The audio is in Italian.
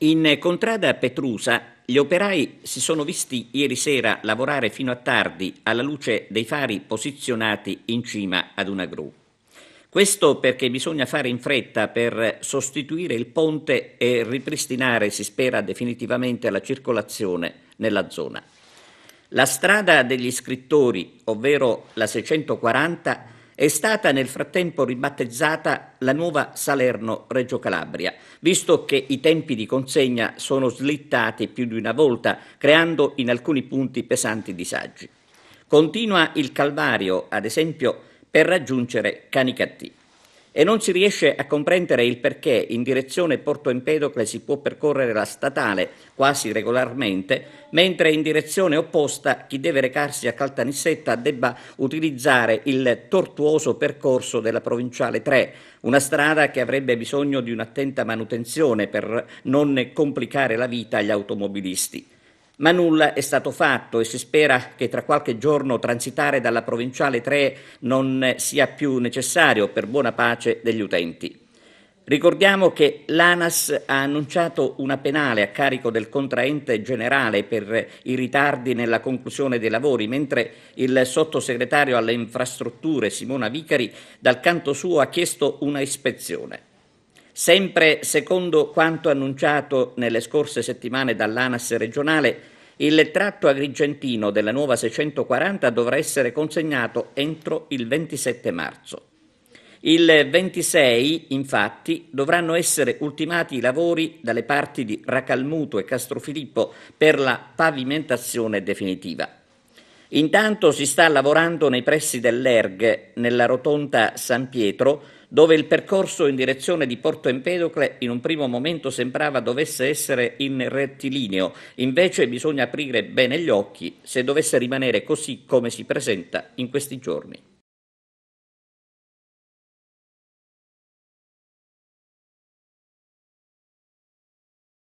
In contrada Petrusa gli operai si sono visti ieri sera lavorare fino a tardi alla luce dei fari posizionati in cima ad una gru. Questo perché bisogna fare in fretta per sostituire il ponte e ripristinare, si spera, definitivamente la circolazione nella zona. La strada degli scrittori, ovvero la 640, è stata nel frattempo ribattezzata la nuova Salerno-Reggio Calabria, visto che i tempi di consegna sono slittati più di una volta, creando in alcuni punti pesanti disagi. Continua il calvario, ad esempio, per raggiungere Canicattì. E non si riesce a comprendere il perché in direzione Porto Empedocle si può percorrere la statale quasi regolarmente, mentre in direzione opposta chi deve recarsi a Caltanissetta debba utilizzare il tortuoso percorso della provinciale 3, una strada che avrebbe bisogno di un'attenta manutenzione per non complicare la vita agli automobilisti. Ma nulla è stato fatto e si spera che tra qualche giorno transitare dalla provinciale 3 non sia più necessario per buona pace degli utenti. Ricordiamo che l'ANAS ha annunciato una penale a carico del contraente generale per i ritardi nella conclusione dei lavori, mentre il sottosegretario alle infrastrutture Simona Vicari dal canto suo ha chiesto una ispezione. Sempre secondo quanto annunciato nelle scorse settimane dall'ANAS regionale, il tratto agrigentino della nuova 640 dovrà essere consegnato entro il 27 marzo. Il 26, infatti, dovranno essere ultimati i lavori dalle parti di Racalmuto e Castrofilippo per la pavimentazione definitiva. Intanto si sta lavorando nei pressi dell'Erg, nella rotonda San Pietro, dove il percorso in direzione di Porto Empedocle in un primo momento sembrava dovesse essere in rettilineo, invece bisogna aprire bene gli occhi se dovesse rimanere così come si presenta in questi giorni.